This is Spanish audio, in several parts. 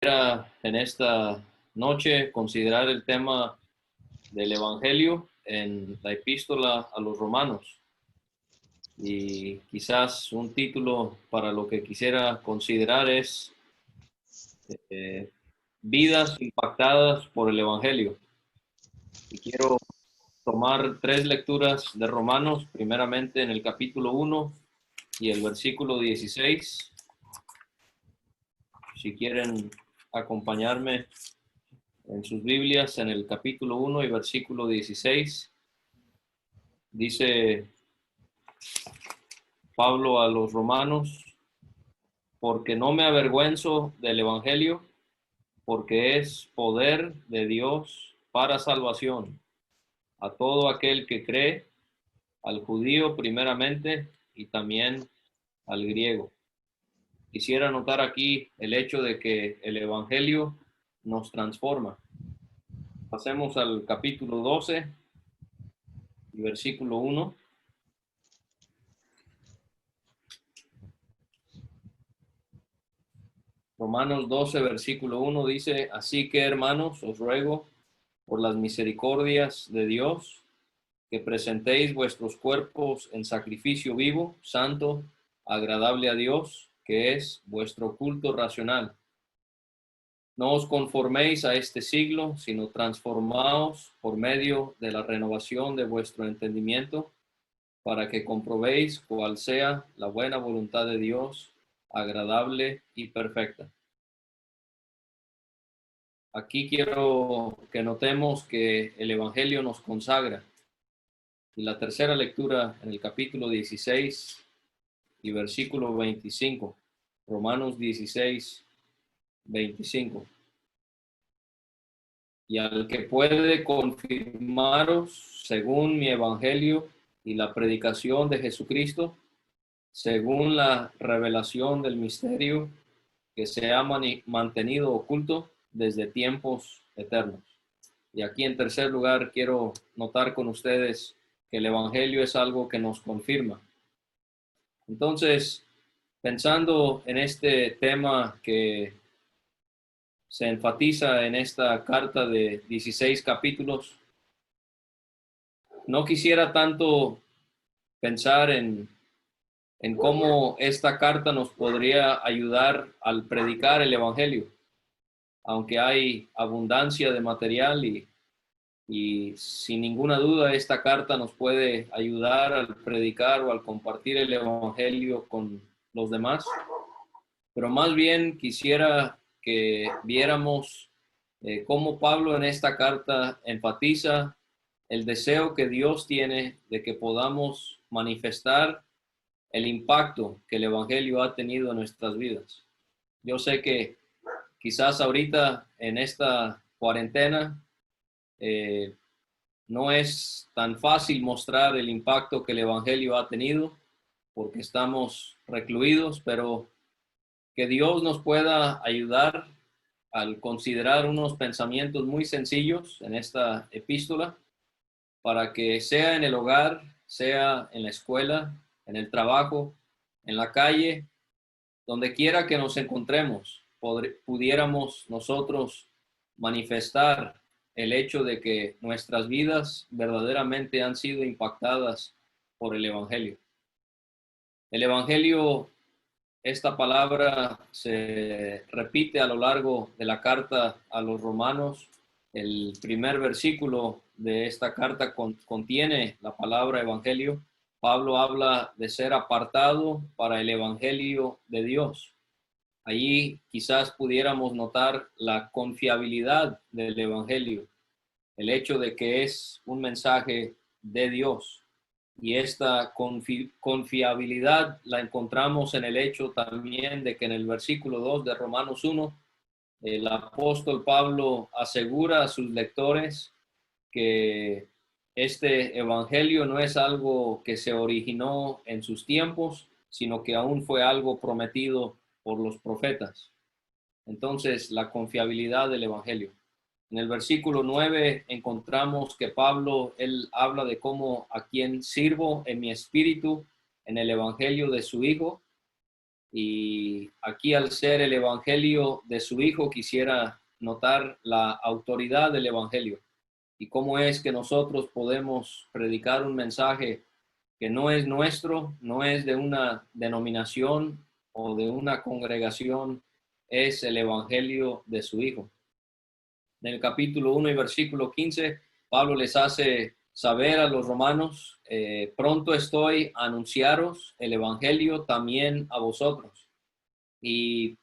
En esta noche considerar el tema del Evangelio en la epístola a los Romanos. Y quizás un título para lo que quisiera considerar es eh, vidas impactadas por el Evangelio. Y quiero tomar tres lecturas de Romanos, primeramente en el capítulo 1 y el versículo 16. Si quieren acompañarme en sus Biblias, en el capítulo 1 y versículo 16, dice Pablo a los romanos: porque no me avergüenzo del Evangelio, porque es poder de Dios para salvación a todo aquel que cree, al judío primeramente y también al griego. Quisiera notar aquí el hecho de que el Evangelio nos transforma. Pasemos al capítulo 12 y versículo 1. Romanos 12, versículo 1 dice: así que, hermanos, os ruego por las misericordias de Dios que presentéis vuestros cuerpos en sacrificio vivo, santo, agradable a Dios, que es vuestro culto racional. No os conforméis a este siglo, sino transformaos por medio de la renovación de vuestro entendimiento, para que comprobéis cuál sea la buena voluntad de Dios, agradable y perfecta. Aquí quiero que notemos que el Evangelio nos consagra. Y la tercera lectura en el capítulo 16 y versículo 25. Romanos 16, 25. Y al que puede confirmaros según mi Evangelio y la predicación de Jesucristo, según la revelación del misterio que se ha mantenido oculto desde tiempos eternos. Y aquí en tercer lugar quiero notar con ustedes que el Evangelio es algo que nos confirma. Entonces, pensando en este tema que se enfatiza en esta carta de 16 capítulos, no quisiera tanto pensar en cómo esta carta nos podría ayudar al predicar el Evangelio, aunque hay abundancia de material y sin ninguna duda esta carta nos puede ayudar al predicar o al compartir el Evangelio con los demás, pero más bien quisiera que viéramos cómo Pablo en esta carta enfatiza el deseo que Dios tiene de que podamos manifestar el impacto que el Evangelio ha tenido en nuestras vidas. Yo sé que quizás ahorita en esta cuarentena no es tan fácil mostrar el impacto que el Evangelio ha tenido porque estamos recluidos, pero que Dios nos pueda ayudar al considerar unos pensamientos muy sencillos en esta epístola para que sea en el hogar, sea en la escuela, en el trabajo, en la calle, donde quiera que nos encontremos, pudiéramos nosotros manifestar el hecho de que nuestras vidas verdaderamente han sido impactadas por el Evangelio. El Evangelio, esta palabra se repite a lo largo de la carta a los romanos. El primer versículo de esta carta contiene la palabra evangelio. Pablo habla de ser apartado para el evangelio de Dios. Allí quizás pudiéramos notar la confiabilidad del evangelio, el hecho de que es un mensaje de Dios. Y esta confiabilidad la encontramos en el hecho también de que en el versículo 2 de Romanos 1, el apóstol Pablo asegura a sus lectores que este evangelio no es algo que se originó en sus tiempos, sino que aún fue algo prometido por los profetas. Entonces, la confiabilidad del evangelio. En el versículo 9 encontramos que Pablo, él habla de cómo a quien sirvo en mi espíritu en el evangelio de su Hijo. Y aquí, al ser el evangelio de su Hijo, quisiera notar la autoridad del evangelio y cómo es que nosotros podemos predicar un mensaje que no es nuestro, no es de una denominación o de una congregación, es el evangelio de su Hijo. En el capítulo 1 y versículo 15, Pablo les hace saber a los romanos, pronto estoy a anunciaros el evangelio también a vosotros. Y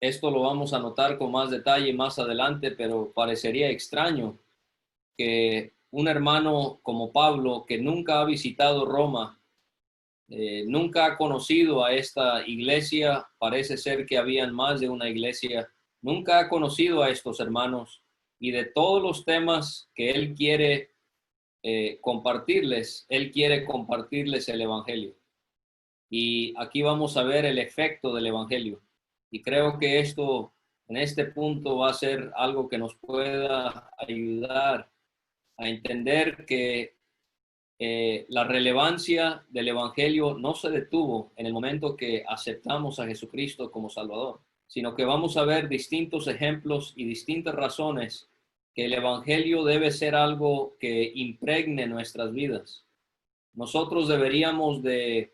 esto lo vamos a notar con más detalle más adelante, pero parecería extraño que un hermano como Pablo, que nunca ha visitado Roma, nunca ha conocido a esta iglesia, parece ser que habían más de una iglesia, nunca ha conocido a estos hermanos, y de todos los temas que él quiere compartirles, él quiere compartirles el evangelio. Y aquí vamos a ver el efecto del evangelio. Y creo que esto, en este punto, va a ser algo que nos pueda ayudar a entender que la relevancia del evangelio no se detuvo en el momento que aceptamos a Jesucristo como Salvador, sino que vamos a ver distintos ejemplos y distintas razones que el evangelio debe ser algo que impregne nuestras vidas. Nosotros deberíamos de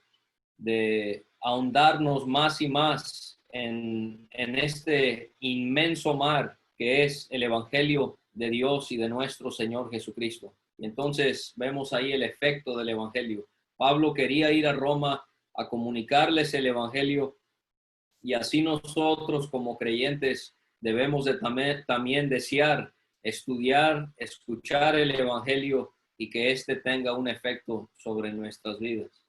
ahondarnos más y más en este inmenso mar que es el evangelio de Dios y de nuestro Señor Jesucristo. Y entonces vemos ahí el efecto del evangelio. Pablo quería ir a Roma a comunicarles el evangelio, y así nosotros como creyentes debemos de también desear estudiar, escuchar el evangelio y que éste tenga un efecto sobre nuestras vidas.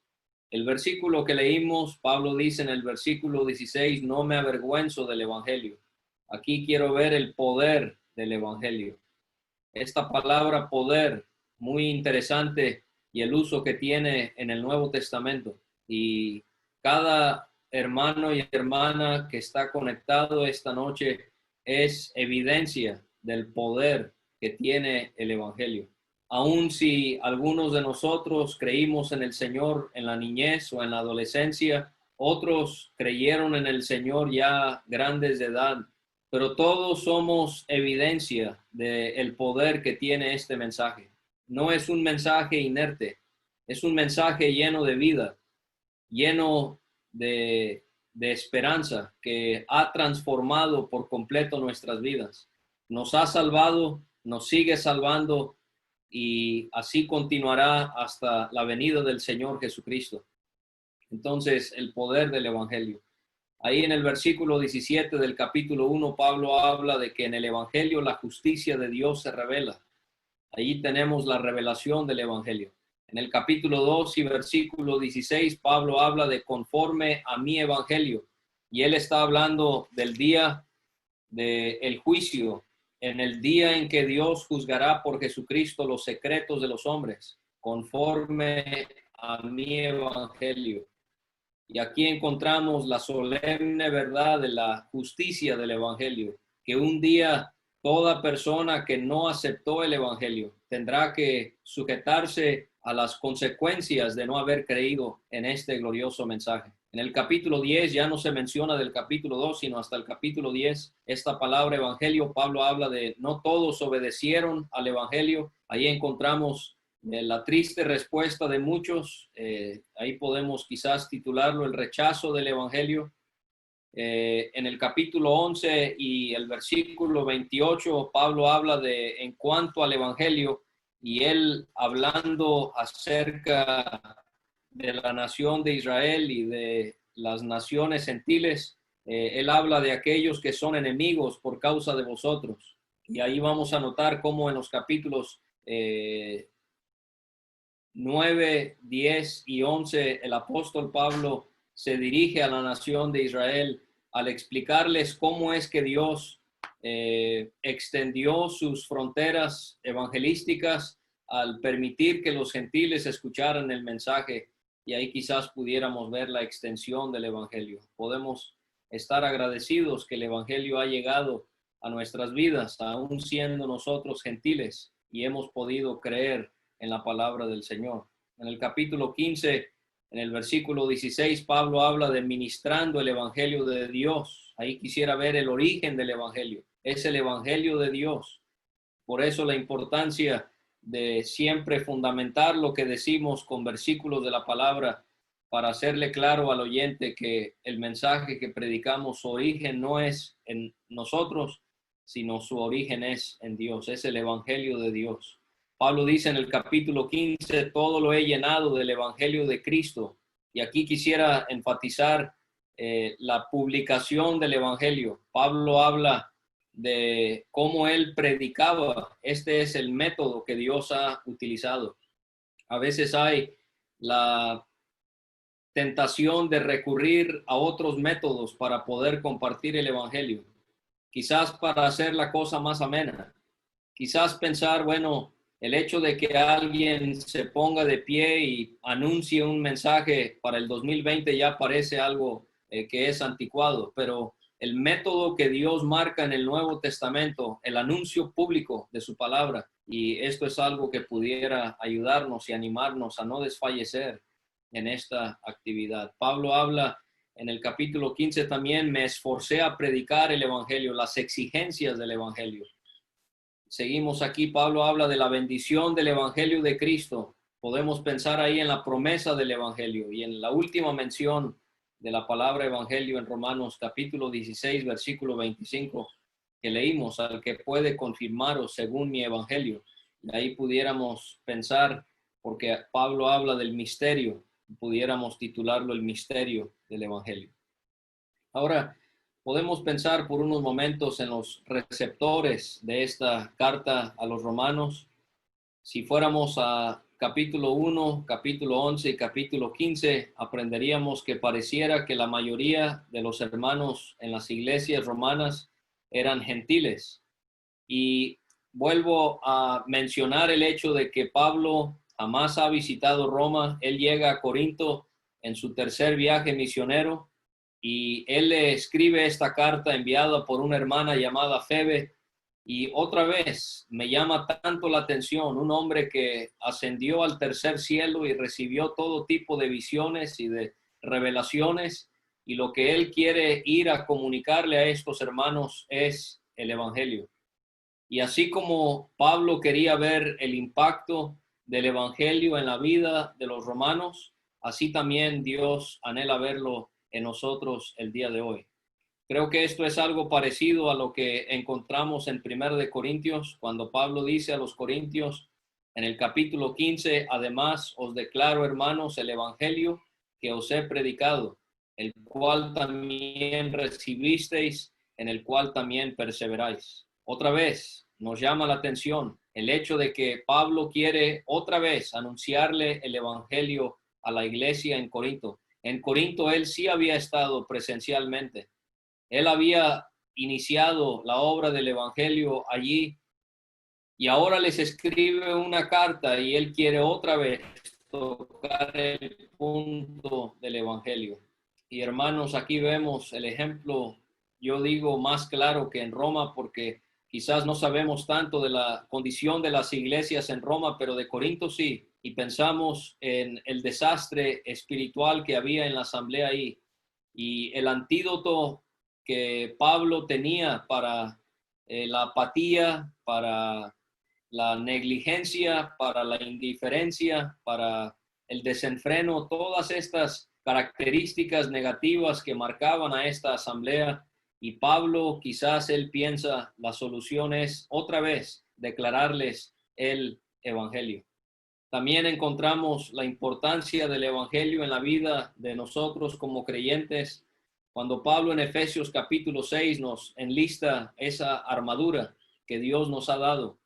El versículo que leímos, Pablo dice en el versículo 16, no me avergüenzo del evangelio. Aquí quiero ver el poder del evangelio. Esta palabra poder, muy interesante, y el uso que tiene en el Nuevo Testamento. Y cada hermano y hermana que está conectado esta noche es evidencia del poder que tiene el evangelio. Aun si algunos de nosotros creímos en el Señor en la niñez o en la adolescencia, otros creyeron en el Señor ya grandes de edad, pero todos somos evidencia del poder que tiene este mensaje. No es un mensaje inerte, es un mensaje lleno de vida, lleno de esperanza, que ha transformado por completo nuestras vidas. Nos ha salvado, nos sigue salvando, y así continuará hasta la venida del Señor Jesucristo. Entonces, el poder del evangelio. Ahí en el versículo 17 del capítulo 1, Pablo habla de que en el evangelio la justicia de Dios se revela. Allí tenemos la revelación del evangelio. En el capítulo 2 y versículo 16, Pablo habla de conforme a mi evangelio. Y él está hablando del día del juicio, en el día en que Dios juzgará por Jesucristo los secretos de los hombres, conforme a mi evangelio. Y aquí encontramos la solemne verdad de la justicia del evangelio, que un día toda persona que no aceptó el evangelio tendrá que sujetarse a las consecuencias de no haber creído en este glorioso mensaje. En el capítulo 10 ya no se menciona del capítulo 2, sino hasta el capítulo 10, esta palabra evangelio. Pablo habla de no todos obedecieron al evangelio. Ahí encontramos la triste respuesta de muchos. Ahí podemos quizás titularlo el rechazo del evangelio. En el capítulo 11 y el versículo 28, Pablo habla de en cuanto al evangelio, y él hablando acerca de la nación de Israel y de las naciones gentiles, él habla de aquellos que son enemigos por causa de vosotros. Y ahí vamos a notar cómo en los capítulos 9, 10 y 11, el apóstol Pablo se dirige a la nación de Israel al explicarles cómo es que Dios extendió sus fronteras evangelísticas al permitir que los gentiles escucharan el mensaje. Y ahí quizás pudiéramos ver la extensión del evangelio. Podemos estar agradecidos que el evangelio ha llegado a nuestras vidas, aún siendo nosotros gentiles, y hemos podido creer en la palabra del Señor. En el capítulo 15, En el versículo 16, Pablo habla de ministrando el evangelio de Dios. Ahí quisiera ver el origen del evangelio. Es el evangelio de Dios. Por eso la importancia de siempre fundamentar lo que decimos con versículos de la palabra para hacerle claro al oyente que el mensaje que predicamos, su origen no es en nosotros, sino su origen es en Dios, es el evangelio de Dios. Pablo dice en el capítulo 15, todo lo he llenado del evangelio de Cristo. Y aquí quisiera enfatizar la publicación del evangelio. Pablo habla de cómo él predicaba. Este es el método que Dios ha utilizado. A veces hay la tentación de recurrir a otros métodos para poder compartir el evangelio. Quizás para hacer la cosa más amena. Quizás pensar, bueno, el hecho de que alguien se ponga de pie y anuncie un mensaje para el 2020 ya parece algo que es anticuado, pero el método que Dios marca en el Nuevo Testamento, el anuncio público de su palabra, y esto es algo que pudiera ayudarnos y animarnos a no desfallecer en esta actividad. Pablo habla en el capítulo 15 también, me esforcé a predicar el evangelio, las exigencias del evangelio. Seguimos aquí, Pablo habla de la bendición del evangelio de Cristo. Podemos pensar ahí en la promesa del evangelio y en la última mención de la palabra evangelio en Romanos capítulo 16, versículo 25, que leímos, al que puede confirmaros según mi evangelio. Y ahí pudiéramos pensar, porque Pablo habla del misterio, pudiéramos titularlo el misterio del evangelio. Ahora, podemos pensar por unos momentos en los receptores de esta carta a los romanos. Si fuéramos a capítulo 1, capítulo 11 y capítulo 15, aprenderíamos que pareciera que la mayoría de los hermanos en las iglesias romanas eran gentiles. Y vuelvo a mencionar el hecho de que Pablo jamás ha visitado Roma. Él llega a Corinto en su tercer viaje misionero y él le escribe esta carta enviada por una hermana llamada Febe. Y otra vez me llama tanto la atención, un hombre que ascendió al tercer cielo y recibió todo tipo de visiones y de revelaciones, y lo que él quiere ir a comunicarle a estos hermanos es el evangelio. Y así como Pablo quería ver el impacto del evangelio en la vida de los romanos, así también Dios anhela verlo en nosotros el día de hoy. Creo que esto es algo parecido a lo que encontramos en 1 de Corintios, cuando Pablo dice a los corintios en el capítulo 15, además os declaro, hermanos, el evangelio que os he predicado, el cual también recibisteis, en el cual también perseveráis. Otra vez nos llama la atención el hecho de que Pablo quiere otra vez anunciarle el evangelio a la iglesia en Corinto. En Corinto él sí había estado presencialmente. Él había iniciado la obra del evangelio allí y ahora les escribe una carta y él quiere otra vez tocar el punto del evangelio. Y hermanos, aquí vemos el ejemplo, yo digo más claro que en Roma, porque quizás no sabemos tanto de la condición de las iglesias en Roma, pero de Corinto sí. Y pensamos en el desastre espiritual que había en la asamblea ahí. Y el antídoto que Pablo tenía para la apatía, para la negligencia, para la indiferencia, para el desenfreno, todas estas características negativas que marcaban a esta asamblea. Y Pablo, quizás él piensa, la solución es otra vez declararles el evangelio. También encontramos la importancia del evangelio en la vida de nosotros como creyentes. Cuando Pablo en Efesios capítulo 6 nos enlista esa armadura que Dios nos ha dado.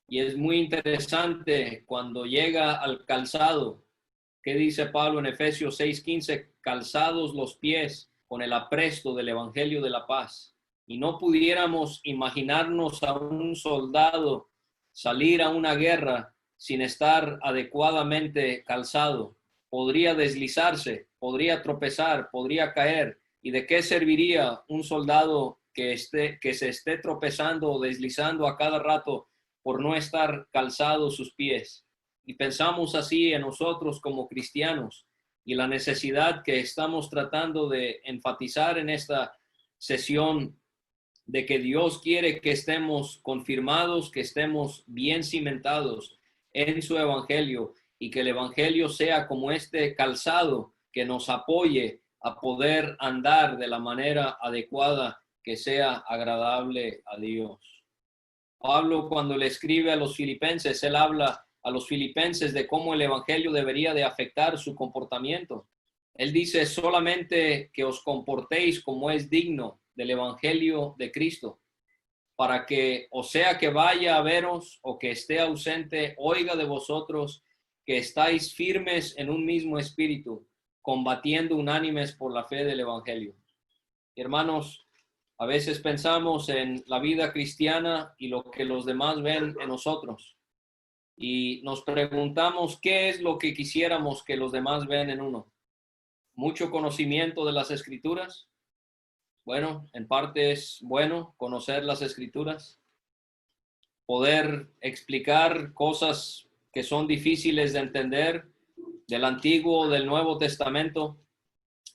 Y es muy interesante cuando llega al calzado. ¿Qué dice Pablo en Efesios 6:15? Calzados los pies con el apresto del evangelio de la paz. Y no pudiéramos imaginarnos a un soldado salir a una guerra sin estar adecuadamente calzado. Podría deslizarse, podría tropezar, podría caer. ¿Y de qué serviría un soldado que se esté tropezando o deslizando a cada rato por no estar calzados sus pies? Y pensamos así en nosotros como cristianos. y la necesidad que estamos tratando de enfatizar en esta sesión de que Dios quiere que estemos confirmados, que estemos bien cimentados en su evangelio y que el evangelio sea como este calzado que nos apoye a poder andar de la manera adecuada que sea agradable a Dios. Pablo, cuando le escribe a los filipenses, él habla a los filipenses de cómo el evangelio debería de afectar su comportamiento. Él dice solamente que os comportéis como es digno del evangelio de Cristo, para que, o sea que vaya a veros o que esté ausente, oiga de vosotros que estáis firmes en un mismo espíritu, combatiendo unánimes por la fe del evangelio. Hermanos, a veces pensamos en la vida cristiana y lo que los demás ven en nosotros. Y nos preguntamos qué es lo que quisiéramos que los demás ven en uno. ¿Mucho conocimiento de las Escrituras? Bueno, en parte es bueno conocer las Escrituras. Poder explicar cosas que son difíciles de entender del Antiguo o del Nuevo Testamento.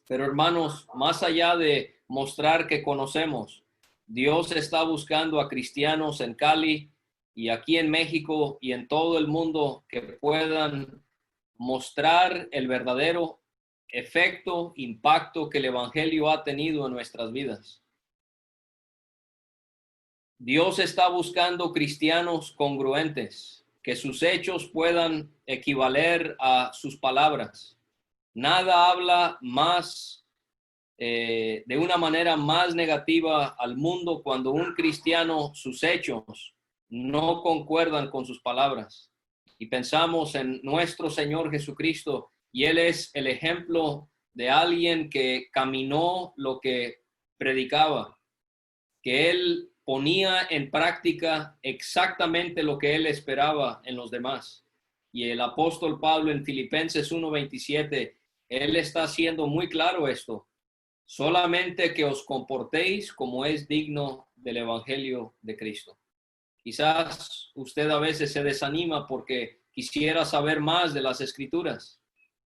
Pero hermanos, más allá de mostrar que conocemos, Dios está buscando a cristianos en Cali y aquí en México y en todo el mundo que puedan mostrar el verdadero efecto, impacto que el evangelio ha tenido en nuestras vidas. Dios está buscando cristianos congruentes, que sus hechos puedan equivaler a sus palabras. Nada habla más de una manera más negativa al mundo cuando un cristiano, sus hechos no concuerdan con sus palabras. Y pensamos en nuestro Señor Jesucristo, y Él es el ejemplo de alguien que caminó lo que predicaba, que Él ponía en práctica exactamente lo que Él esperaba en los demás. Y el apóstol Pablo en Filipenses 1:27, él está haciendo muy claro esto. Solamente que os comportéis como es digno del evangelio de Cristo. Quizás usted a veces se desanima porque quisiera saber más de las Escrituras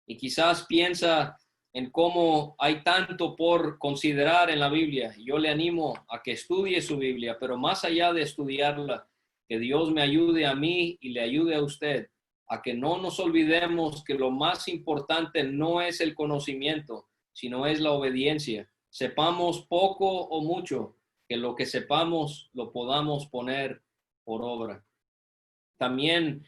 y quizás piensa en cómo hay tanto por considerar en la Biblia. Yo le animo a que estudie su Biblia, pero más allá de estudiarla, que Dios me ayude a mí y le ayude a usted a que no nos olvidemos que lo más importante no es el conocimiento, sino es la obediencia. Sepamos poco o mucho, que lo que sepamos lo podamos poner por obra. También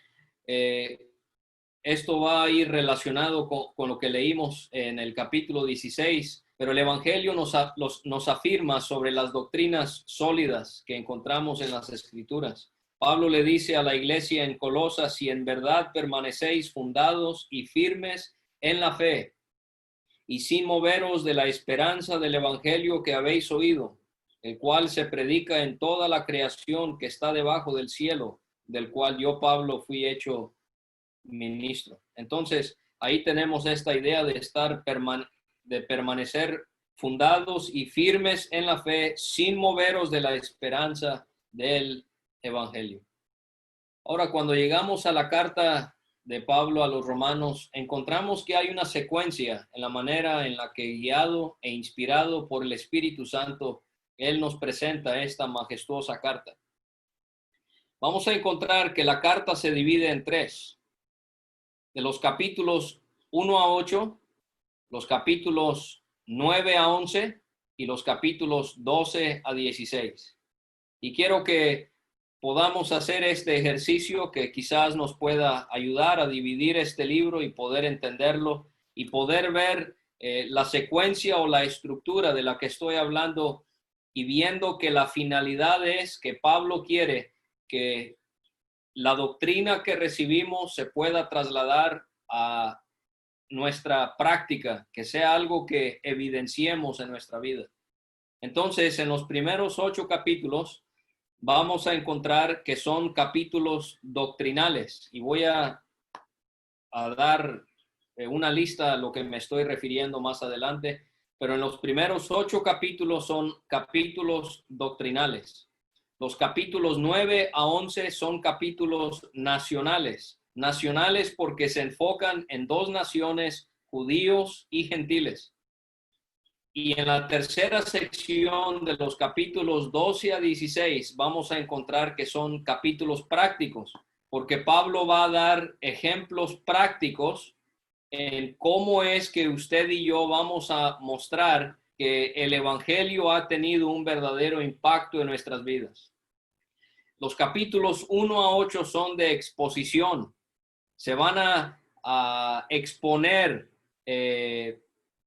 esto va a ir relacionado con lo que leímos en el capítulo 16, pero el Evangelio nos afirma sobre las doctrinas sólidas que encontramos en las Escrituras. Pablo le dice a la iglesia en Colosas: si en verdad permanecéis fundados y firmes en la fe, y sin moveros de la esperanza del Evangelio que habéis oído, el cual se predica en toda la creación que está debajo del cielo, del cual yo, Pablo, fui hecho ministro. Entonces, ahí tenemos esta idea de de permanecer fundados y firmes en la fe, sin moveros de la esperanza del Evangelio. Ahora, cuando llegamos a la carta de Pablo a los romanos, encontramos que hay una secuencia en la manera en la que, guiado e inspirado por el Espíritu Santo, él nos presenta esta majestuosa carta. Vamos a encontrar que la carta se divide en tres: de los capítulos 1 a 8, los capítulos 9 a 11 y los capítulos 12 a 16. Y quiero que podamos hacer este ejercicio que quizás nos pueda ayudar a dividir este libro y poder entenderlo y poder ver la secuencia o la estructura de la que estoy hablando, y viendo que la finalidad es que Pablo quiere que la doctrina que recibimos se pueda trasladar a nuestra práctica, que sea algo que evidenciemos en nuestra vida. Entonces, en los primeros 8 capítulos vamos a encontrar que son capítulos doctrinales, y voy a dar una lista a lo que me estoy refiriendo más adelante, pero en los primeros 8 capítulos son capítulos doctrinales. Los capítulos 9 a 11 son capítulos nacionales. Nacionales porque se enfocan en 2 naciones judíos y gentiles. Y en la tercera sección de los capítulos 12 a 16 vamos a encontrar que son capítulos prácticos, porque Pablo va a dar ejemplos prácticos en cómo es que usted y yo vamos a mostrar que el evangelio ha tenido un verdadero impacto en nuestras vidas. Los capítulos 1 a 8 son de exposición. Se van a exponer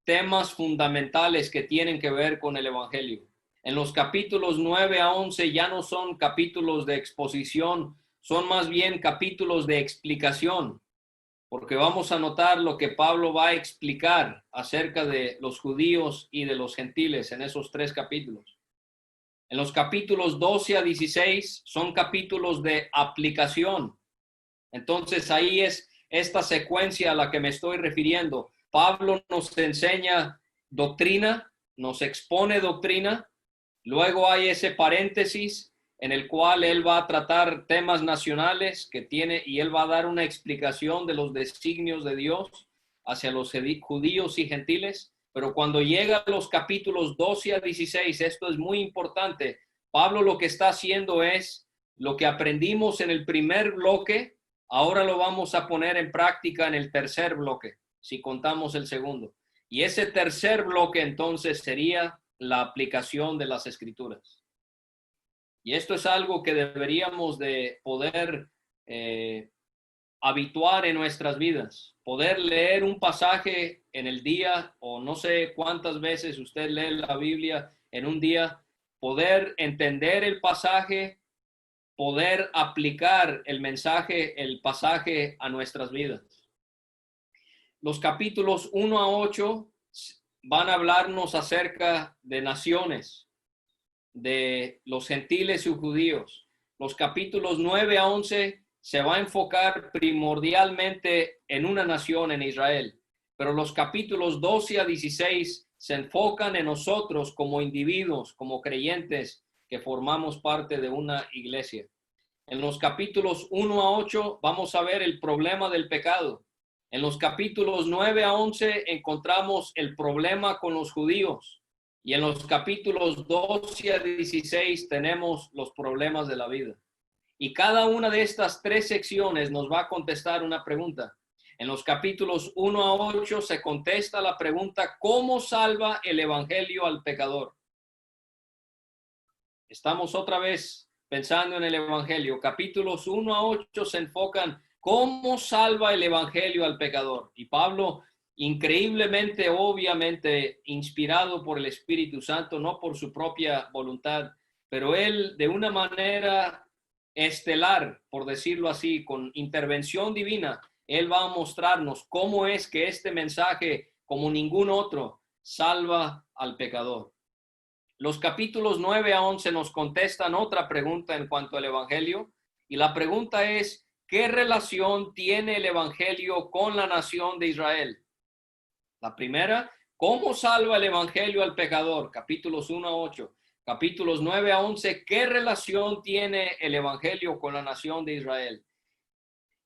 temas fundamentales que tienen que ver con el evangelio. En los capítulos 9 a 11 ya no son capítulos de exposición, son más bien capítulos de explicación, porque vamos a notar lo que Pablo va a explicar acerca de los judíos y de los gentiles en esos tres capítulos. En los capítulos 12 a 16 son capítulos de aplicación. Entonces ahí es esta secuencia a la que me estoy refiriendo. Pablo nos enseña doctrina, nos expone doctrina, luego hay ese paréntesis en el cual él va a tratar temas nacionales que tiene y él va a dar una explicación de los designios de Dios hacia los judíos y gentiles. Pero cuando llega a los capítulos 12 a 16, esto es muy importante. Pablo lo que está haciendo es lo que aprendimos en el primer bloque, ahora lo vamos a poner en práctica en el tercer bloque, si contamos el segundo. Y ese tercer bloque entonces sería la aplicación de las escrituras. Y esto es algo que deberíamos de poder habituar en nuestras vidas. Poder leer un pasaje en el día, o no sé cuántas veces usted lee la Biblia en un día, poder entender el pasaje, poder aplicar el mensaje, el pasaje a nuestras vidas. Los capítulos 1 a 8 van a hablarnos acerca de naciones, de los gentiles y judíos. Los capítulos 9 a 11 se va a enfocar primordialmente en una nación, en Israel, pero los capítulos 12 a 16 se enfocan en nosotros como individuos, como creyentes que formamos parte de una iglesia. En los capítulos 1 a 8 vamos a ver el problema del pecado. En los capítulos 9 a 11 encontramos el problema con los judíos. Y en los capítulos 12 a 16 tenemos los problemas de la vida. Y cada una de estas tres secciones nos va a contestar una pregunta. En los capítulos 1 a 8 se contesta la pregunta: ¿cómo salva el evangelio al pecador? Estamos otra vez pensando en el evangelio. Capítulos 1 a 8 se enfocan cómo salva el evangelio al pecador. Y Pablo, increíblemente, obviamente, inspirado por el Espíritu Santo, no por su propia voluntad, pero él de una manera estelar, por decirlo así, con intervención divina, él va a mostrarnos cómo es que este mensaje, como ningún otro, salva al pecador. Los capítulos 9 a 11 nos contestan otra pregunta en cuanto al evangelio, y la pregunta es: ¿qué relación tiene el evangelio con la nación de Israel? La primera, ¿cómo salva el evangelio al pecador? Capítulos 1 a 8. Capítulos 9 a 11, ¿qué relación tiene el evangelio con la nación de Israel?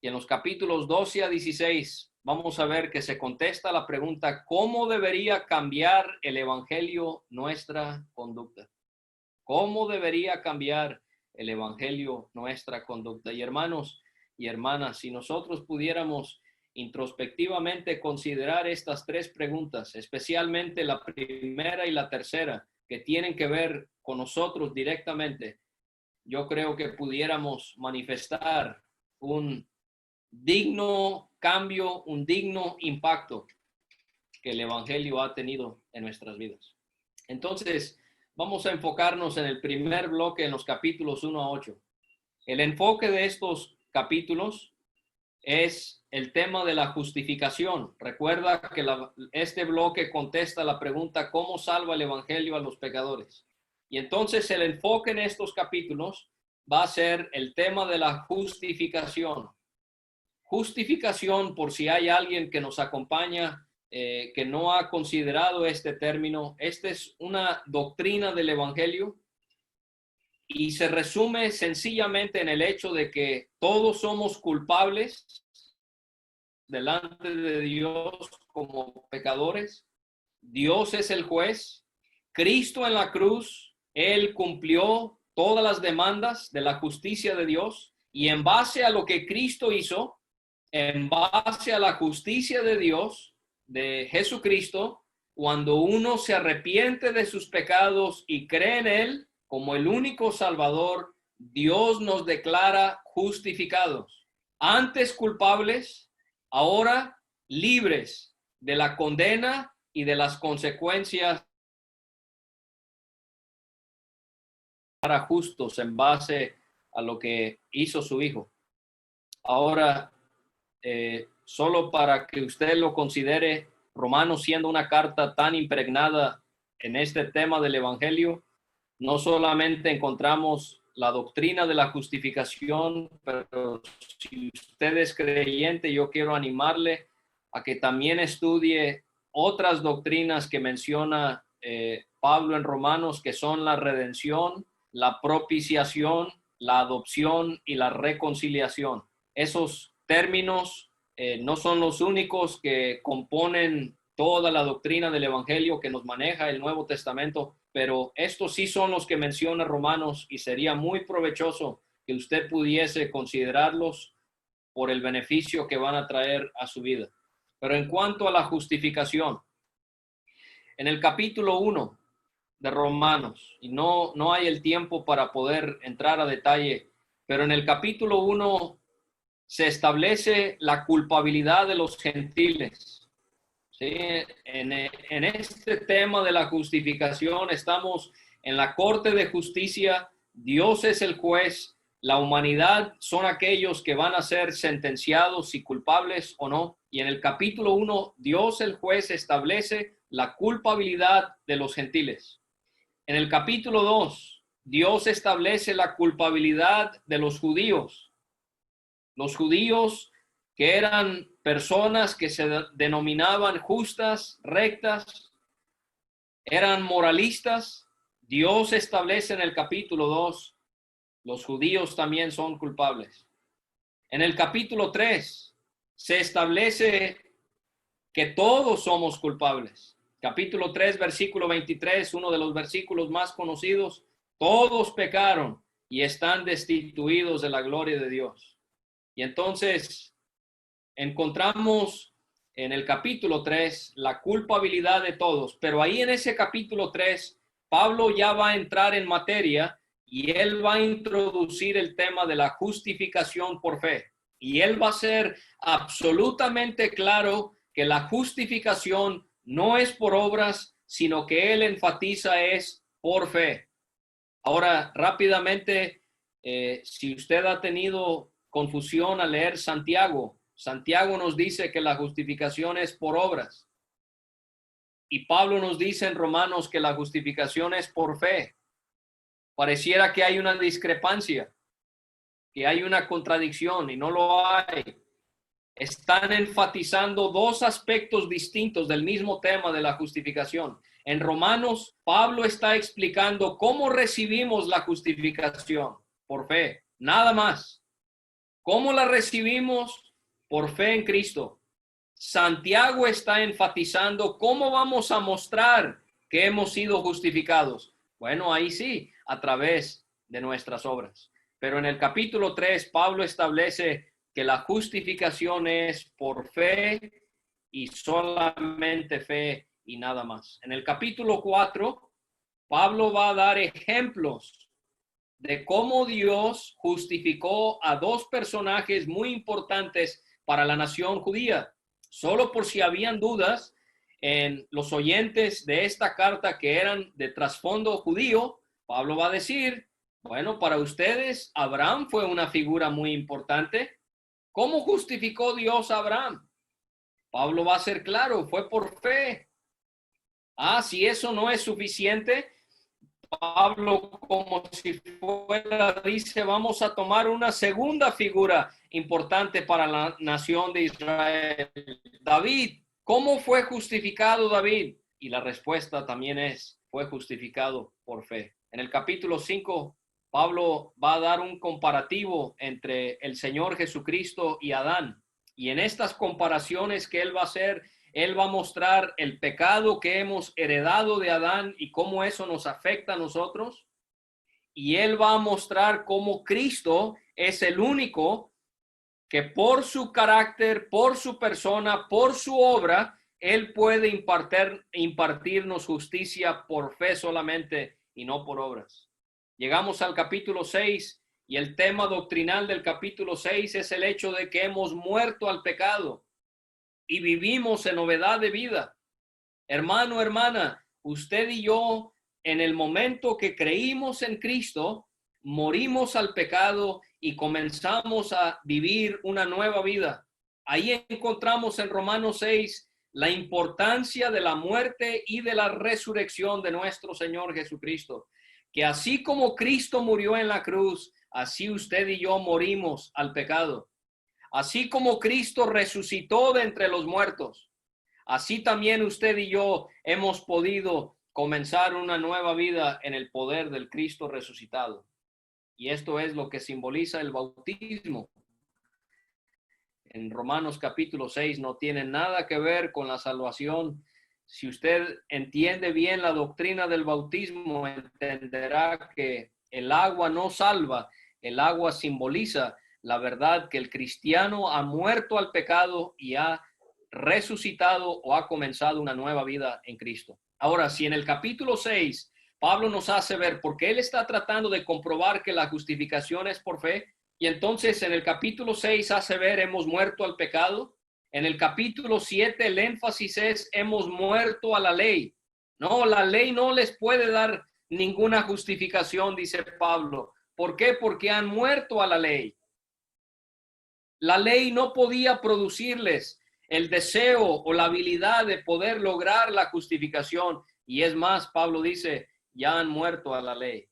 Y en los capítulos 12 a 16 vamos a ver que se contesta la pregunta: ¿cómo debería cambiar el evangelio nuestra conducta? ¿Cómo debería cambiar el evangelio nuestra conducta? Y hermanos y hermanas, si nosotros pudiéramos introspectivamente considerar estas tres preguntas, especialmente la primera y la tercera, que tienen que ver con nosotros directamente, yo creo que pudiéramos manifestar un digno cambio, un digno impacto que el evangelio ha tenido en nuestras vidas. Entonces, vamos a enfocarnos en el primer bloque, en los capítulos 1 a 8. El enfoque de estos capítulos es el tema de la justificación. Recuerda que este bloque contesta la pregunta: ¿cómo salva el evangelio a los pecadores? Y entonces el enfoque en estos capítulos va a ser el tema de la justificación. Justificación, por si hay alguien que nos acompaña que no ha considerado este término, esta es una doctrina del evangelio y se resume sencillamente en el hecho de que todos somos culpables delante de Dios como pecadores. Dios es el juez. Cristo en la cruz, Él cumplió todas las demandas de la justicia de Dios, y en base a lo que Cristo hizo, en base a la justicia de Dios, de Jesucristo, cuando uno se arrepiente de sus pecados y cree en Él como el único Salvador, Dios nos declara justificados. Antes culpables, ahora libres de la condena y de las consecuencias para justos en base a lo que hizo su Hijo. Ahora, solo para que usted lo considere, Romanos siendo una carta tan impregnada en este tema del Evangelio, no solamente encontramos la doctrina de la justificación, pero si usted es creyente, yo quiero animarle a que también estudie otras doctrinas que menciona Pablo en Romanos, que son la redención, la propiciación, la adopción y la reconciliación. Esos términos no son los únicos que componen toda la doctrina del Evangelio que nos maneja el Nuevo Testamento, pero estos sí son los que menciona Romanos, y sería muy provechoso que usted pudiese considerarlos por el beneficio que van a traer a su vida. Pero en cuanto a la justificación, en el capítulo 1 de Romanos, y no hay el tiempo para poder entrar a detalle, pero en el capítulo 1 se establece la culpabilidad de los gentiles. ¿Sí? En este tema de la justificación estamos en la corte de justicia. Dios es el juez, la humanidad son aquellos que van a ser sentenciados si culpables o no. Y en el capítulo 1, Dios el juez establece la culpabilidad de los gentiles. En el capítulo 2, Dios establece la culpabilidad de los judíos. Los judíos que eran personas que se denominaban justas, rectas, eran moralistas. Dios establece en el capítulo 2, los judíos también son culpables. En el capítulo 3 se establece que todos somos culpables. Capítulo 3, versículo 23, uno de los versículos más conocidos: todos pecaron y están destituidos de la gloria de Dios. Y entonces encontramos en el capítulo 3 la culpabilidad de todos, pero ahí en ese capítulo 3, Pablo ya va a entrar en materia y él va a introducir el tema de la justificación por fe. Y él va a ser absolutamente claro que la justificación no es por obras, sino que él enfatiza es por fe. Ahora, rápidamente, si usted ha tenido confusión al leer Santiago, Santiago nos dice que la justificación es por obras. Y Pablo nos dice en Romanos que la justificación es por fe. Pareciera que hay una discrepancia, que hay una contradicción, y no lo hay. Están enfatizando dos aspectos distintos del mismo tema de la justificación. En Romanos, Pablo está explicando cómo recibimos la justificación por fe, nada más. ¿Cómo la recibimos? Por fe en Cristo. Santiago está enfatizando cómo vamos a mostrar que hemos sido justificados. Bueno, ahí sí, a través de nuestras obras. Pero en el capítulo 3, Pablo establece que la justificación es por fe y solamente fe y nada más. En el capítulo 4, Pablo va a dar ejemplos de cómo Dios justificó a dos personajes muy importantes para la nación judía. Solo por si habían dudas en los oyentes de esta carta que eran de trasfondo judío, Pablo va a decir, bueno, para ustedes Abraham fue una figura muy importante. ¿Cómo justificó Dios a Abraham? Pablo va a ser claro, fue por fe. Si eso no es suficiente, Pablo, como si fuera, dice, vamos a tomar una segunda figura importante para la nación de Israel. David, ¿cómo fue justificado David? Y la respuesta también es, fue justificado por fe. En el capítulo 5, Pablo va a dar un comparativo entre el Señor Jesucristo y Adán. Y en estas comparaciones que él va a hacer, él va a mostrar el pecado que hemos heredado de Adán y cómo eso nos afecta a nosotros. Y él va a mostrar cómo Cristo es el único que por su carácter, por su persona, por su obra, él puede impartirnos justicia por fe solamente y no por obras. Llegamos al capítulo 6 y el tema doctrinal del capítulo 6 es el hecho de que hemos muerto al pecado y vivimos en novedad de vida. Hermano, hermana, usted y yo, en el momento que creímos en Cristo, morimos al pecado y comenzamos a vivir una nueva vida. Ahí encontramos en Romanos 6 la importancia de la muerte y de la resurrección de nuestro Señor Jesucristo. Que así como Cristo murió en la cruz, así usted y yo morimos al pecado. Así como Cristo resucitó de entre los muertos, así también usted y yo hemos podido comenzar una nueva vida en el poder del Cristo resucitado. Y esto es lo que simboliza el bautismo. En Romanos capítulo 6 no tiene nada que ver con la salvación. Si usted entiende bien la doctrina del bautismo, entenderá que el agua no salva, el agua simboliza la verdad que el cristiano ha muerto al pecado y ha resucitado o ha comenzado una nueva vida en Cristo. Ahora, si en el capítulo 6 Pablo nos hace ver, porque él está tratando de comprobar que la justificación es por fe, y entonces en el capítulo 6 hace ver, hemos muerto al pecado. En el capítulo 7 el énfasis es, hemos muerto a la ley. No, la ley no les puede dar ninguna justificación, dice Pablo. ¿Por qué? Porque han muerto a la ley. La ley no podía producirles el deseo o la habilidad de poder lograr la justificación. Y es más, Pablo dice, ya han muerto a la ley.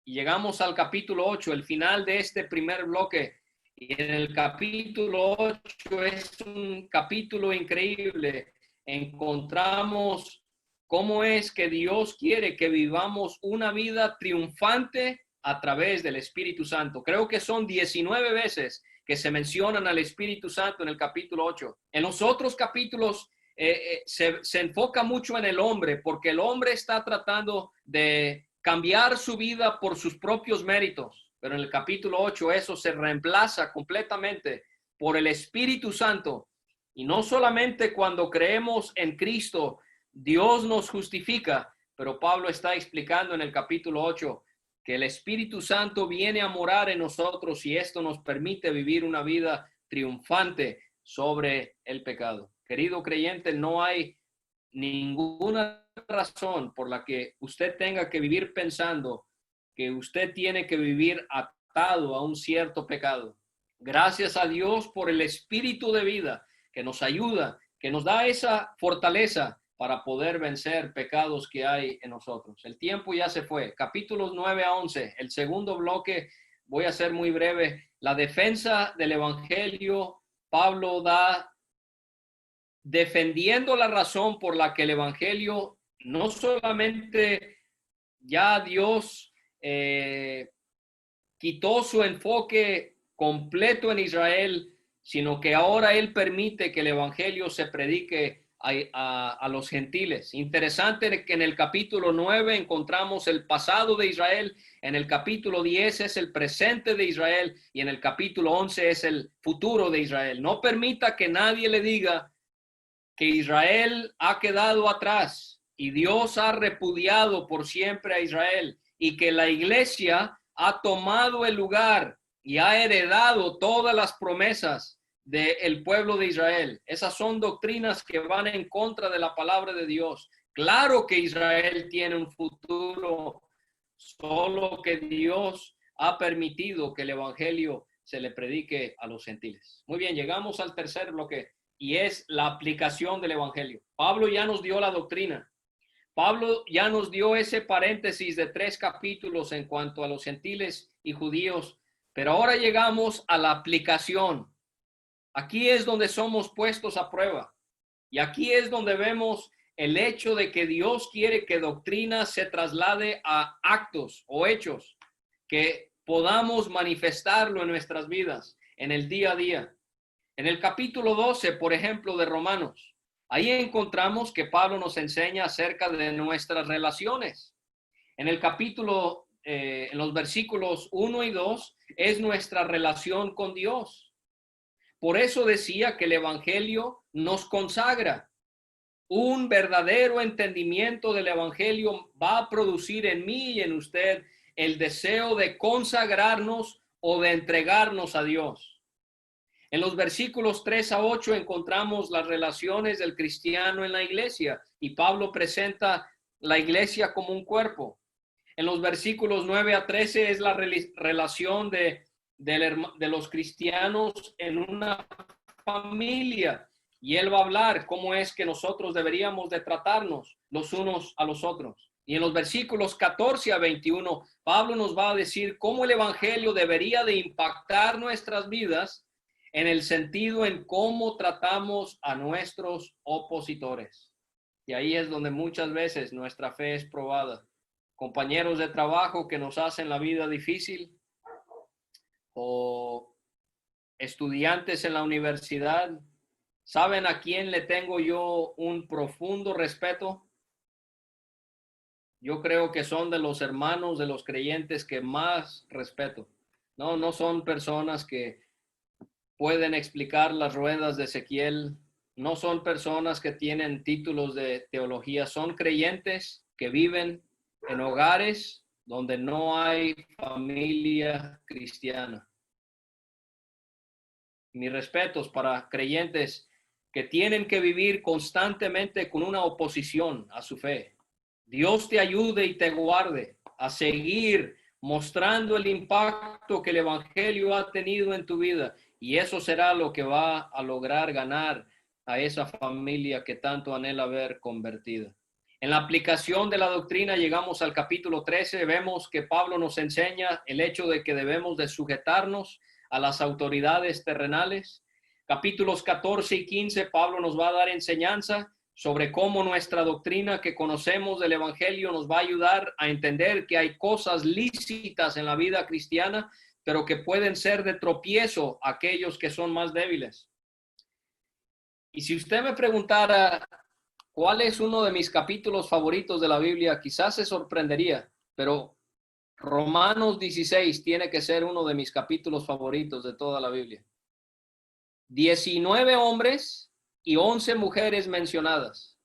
Y llegamos al capítulo 8, el final de este primer bloque. Y en el capítulo 8 es un capítulo increíble. Encontramos cómo es que Dios quiere que vivamos una vida triunfante a través del Espíritu Santo. Creo que son 19 veces que se mencionan al Espíritu Santo en el capítulo 8. En los otros capítulos se enfoca mucho en el hombre, porque el hombre está tratando de cambiar su vida por sus propios méritos. Pero en el capítulo 8 eso se reemplaza completamente por el Espíritu Santo. Y no solamente cuando creemos en Cristo, Dios nos justifica, pero Pablo está explicando en el capítulo 8 que el Espíritu Santo viene a morar en nosotros y esto nos permite vivir una vida triunfante sobre el pecado. Querido creyente, no hay ninguna razón por la que usted tenga que vivir pensando que usted tiene que vivir atado a un cierto pecado. Gracias a Dios por el Espíritu de vida que nos ayuda, que nos da esa fortaleza para poder vencer pecados que hay en nosotros. El tiempo ya se fue. Capítulos 9 a 11, el segundo bloque, voy a ser muy breve. La defensa del Evangelio, Pablo da defendiendo la razón por la que el Evangelio no solamente ya Dios quitó su enfoque completo en Israel, sino que ahora Él permite que el Evangelio se predique a los gentiles. Interesante que en el capítulo 9 encontramos el pasado de Israel, en el capítulo 10 es el presente de Israel y en el capítulo 11 es el futuro de Israel. No permita que nadie le diga que Israel ha quedado atrás y Dios ha repudiado por siempre a Israel y que la iglesia ha tomado el lugar y ha heredado todas las promesas del pueblo de Israel. Esas son doctrinas que van en contra de la palabra de Dios. Claro que Israel tiene un futuro, solo que Dios ha permitido que el evangelio se le predique a los gentiles. Muy bien, llegamos al tercer bloque y es la aplicación del evangelio. Pablo ya nos dio la doctrina. Pablo ya nos dio ese paréntesis de 3 capítulos en cuanto a los gentiles y judíos, pero ahora llegamos a la aplicación. Aquí es donde somos puestos a prueba y aquí es donde vemos el hecho de que Dios quiere que doctrina se traslade a actos o hechos, que podamos manifestarlo en nuestras vidas, en el día a día. En el capítulo 12, por ejemplo, de Romanos, ahí encontramos que Pablo nos enseña acerca de nuestras relaciones. En el capítulo, en los versículos 1 y 2, es nuestra relación con Dios. Por eso decía que el Evangelio nos consagra. Un verdadero entendimiento del Evangelio va a producir en mí y en usted el deseo de consagrarnos o de entregarnos a Dios. En los versículos 3 a 8 encontramos las relaciones del cristiano en la iglesia y Pablo presenta la iglesia como un cuerpo. En los versículos 9 a 13 es la relación de los cristianos en una familia. Y él va a hablar cómo es que nosotros deberíamos de tratarnos los unos a los otros. Y en los versículos 14 a 21, Pablo nos va a decir cómo el evangelio debería de impactar nuestras vidas en el sentido en cómo tratamos a nuestros opositores. Y ahí es donde muchas veces nuestra fe es probada. Compañeros de trabajo que nos hacen la vida difícil o estudiantes en la universidad. ¿Saben a quién le tengo yo un profundo respeto? Yo creo que son de los hermanos de los creyentes que más respeto. No son personas que pueden explicar las ruedas de Ezequiel. No son personas que tienen títulos de teología. Son creyentes que viven en hogares donde no hay familia cristiana. Mis respetos para creyentes que tienen que vivir constantemente con una oposición a su fe. Dios te ayude y te guarde a seguir mostrando el impacto que el evangelio ha tenido en tu vida, y eso será lo que va a lograr ganar a esa familia que tanto anhela ver convertida. En la aplicación de la doctrina llegamos al capítulo 13, vemos que Pablo nos enseña el hecho de que debemos de sujetarnos a las autoridades terrenales. Capítulos 14 y 15, Pablo nos va a dar enseñanza sobre cómo nuestra doctrina que conocemos del evangelio nos va a ayudar a entender que hay cosas lícitas en la vida cristiana, pero que pueden ser de tropiezo a aquellos que son más débiles. Y si usted me preguntara cuál es uno de mis capítulos favoritos de la Biblia, quizás se sorprendería, pero Romanos 16 tiene que ser uno de mis capítulos favoritos de toda la Biblia. 19 hombres y 11 mujeres mencionadas.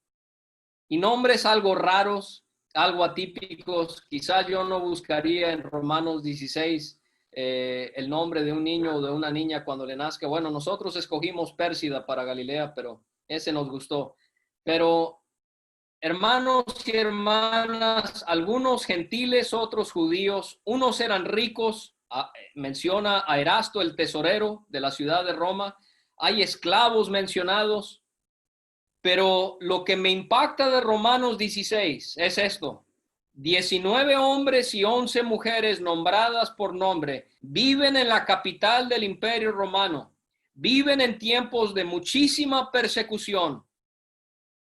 Y nombres algo raros, algo atípicos. Quizás yo no buscaría en Romanos 16 el nombre de un niño o de una niña cuando le nazca. Bueno, nosotros escogimos Pérsida para Galilea, pero ese nos gustó. Pero hermanos y hermanas, algunos gentiles, otros judíos, unos eran ricos, menciona a Erasto, el tesorero de la ciudad de Roma, hay esclavos mencionados, pero lo que me impacta de Romanos 16 es esto: 19 hombres y 11 mujeres nombradas por nombre viven en la capital del Imperio Romano, viven en tiempos de muchísima persecución,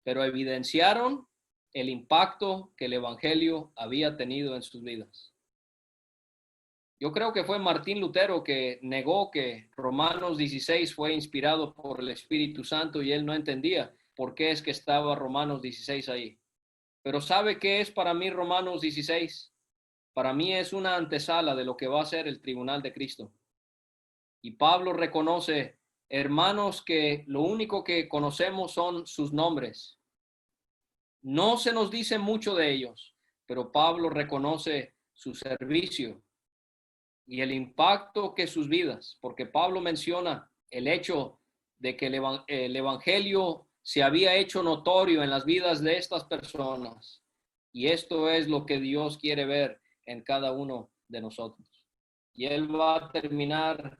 pero evidenciaron el impacto que el evangelio había tenido en sus vidas. Yo creo que fue Martín Lutero que negó que Romanos 16 fue inspirado por el Espíritu Santo y él no entendía por qué es que estaba Romanos 16 ahí. Pero ¿sabe qué es para mí Romanos 16? Para mí es una antesala de lo que va a ser el tribunal de Cristo. Y Pablo reconoce, hermanos, que lo único que conocemos son sus nombres. No se nos dice mucho de ellos, pero Pablo reconoce su servicio y el impacto que sus vidas, porque Pablo menciona el hecho de que el evangelio se había hecho notorio en las vidas de estas personas. Y esto es lo que Dios quiere ver en cada uno de nosotros. Y él va a terminar,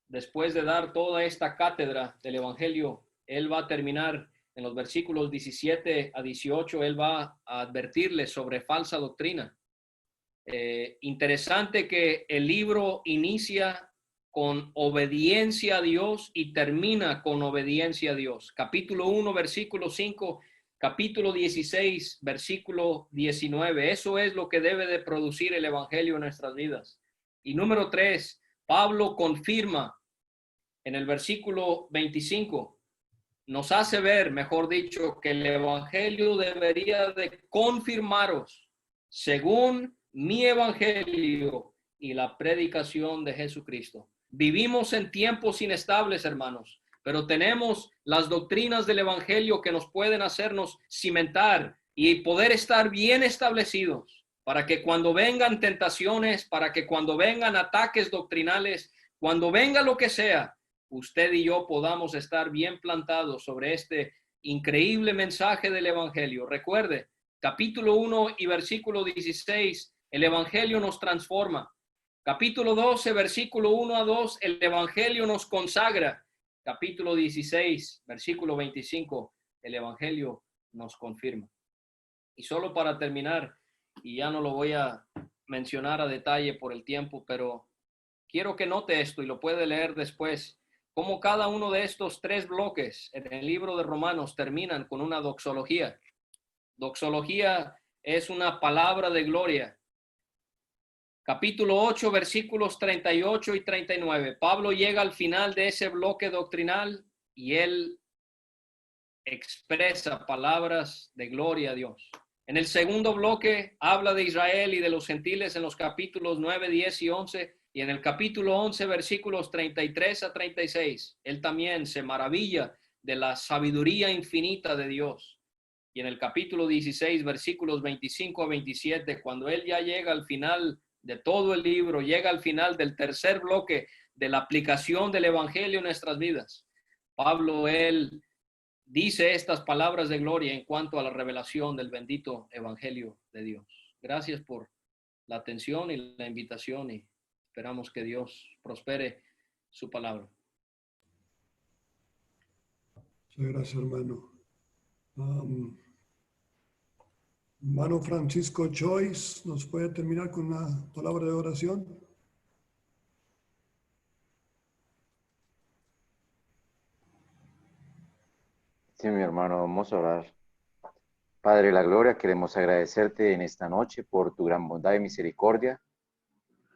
después de dar toda esta cátedra del evangelio, él va a terminar en los versículos 17 a 18, él va a advertirles sobre falsa doctrina. Interesante que el libro inicia con obediencia a Dios y termina con obediencia a Dios. Capítulo 1, versículo 5, capítulo 16, versículo 19. Eso es lo que debe de producir el evangelio en nuestras vidas. Y número 3, Pablo confirma en el versículo 25, nos hace ver, mejor dicho, que el evangelio debería de confirmaros según mi evangelio y la predicación de Jesucristo. Vivimos en tiempos inestables, hermanos, pero tenemos las doctrinas del evangelio que nos pueden hacernos cimentar y poder estar bien establecidos para que cuando vengan tentaciones, para que cuando vengan ataques doctrinales, cuando venga lo que sea, usted y yo podamos estar bien plantados sobre este increíble mensaje del evangelio. Recuerde, capítulo 1 y versículo 16, el evangelio nos transforma. Capítulo 12, versículo 1 a 2, el evangelio nos consagra. Capítulo 16, versículo 25, el evangelio nos confirma. Y solo para terminar, y ya no lo voy a mencionar a detalle por el tiempo, pero quiero que note esto y lo puede leer después, cómo cada uno de estos tres bloques en el libro de Romanos terminan con una doxología. Doxología es una palabra de gloria. Capítulo 8, versículos 38 y 39. Pablo llega al final de ese bloque doctrinal y él expresa palabras de gloria a Dios. En el segundo bloque habla de Israel y de los gentiles en los capítulos 9, 10 y 11. Y en el capítulo 11, versículos 33 a 36, él también se maravilla de la sabiduría infinita de Dios. Y en el capítulo 16, versículos 25 a 27, cuando él ya llega al final de todo el libro, llega al final del tercer bloque de la aplicación del evangelio en nuestras vidas, Pablo, él dice estas palabras de gloria en cuanto a la revelación del bendito evangelio de Dios. Gracias por la atención y la invitación y esperamos que Dios prospere su palabra. Muchas gracias, hermano. Hermano Francisco Joyce, ¿nos puede terminar con una palabra de oración? Sí, mi hermano, vamos a orar. Padre de la gloria, queremos agradecerte en esta noche por tu gran bondad y misericordia,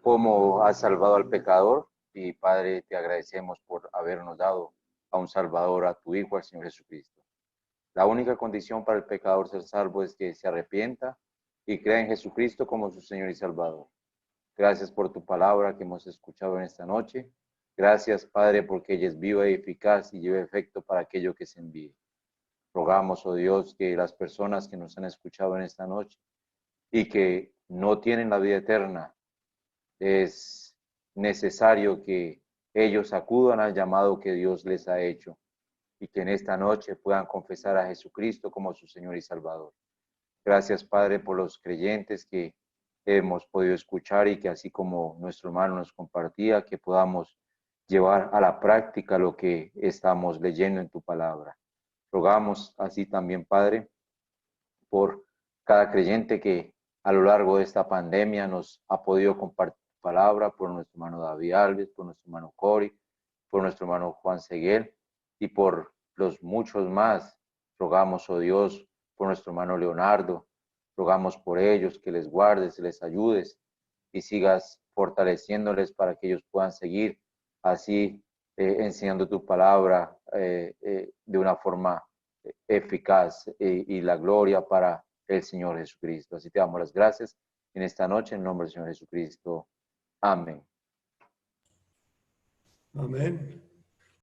como has salvado al pecador, y Padre, te agradecemos por habernos dado a un Salvador, a tu Hijo, al Señor Jesucristo. La única condición para el pecador ser salvo es que se arrepienta y crea en Jesucristo como su Señor y Salvador. Gracias por tu palabra que hemos escuchado en esta noche. Gracias, Padre, porque ella es viva y eficaz y lleva efecto para aquello que se envíe. Rogamos, oh Dios, que las personas que nos han escuchado en esta noche y que no tienen la vida eterna, es necesario que ellos acudan al llamado que Dios les ha hecho y que en esta noche puedan confesar a Jesucristo como su Señor y Salvador. Gracias, Padre, por los creyentes que hemos podido escuchar y que así como nuestro hermano nos compartía, que podamos llevar a la práctica lo que estamos leyendo en tu palabra. Rogamos así también, Padre, por cada creyente que a lo largo de esta pandemia nos ha podido compartir palabra, por nuestro hermano David Alves, por nuestro hermano Cory, por nuestro hermano Juan Seguel y por los muchos más. Rogamos, oh Dios, por nuestro hermano Leonardo, rogamos por ellos que les guardes, les ayudes y sigas fortaleciéndoles para que ellos puedan seguir así enseñando tu palabra de una forma eficaz y la gloria para el Señor Jesucristo. Así te damos las gracias en esta noche en nombre del Señor Jesucristo. Amén. Amén.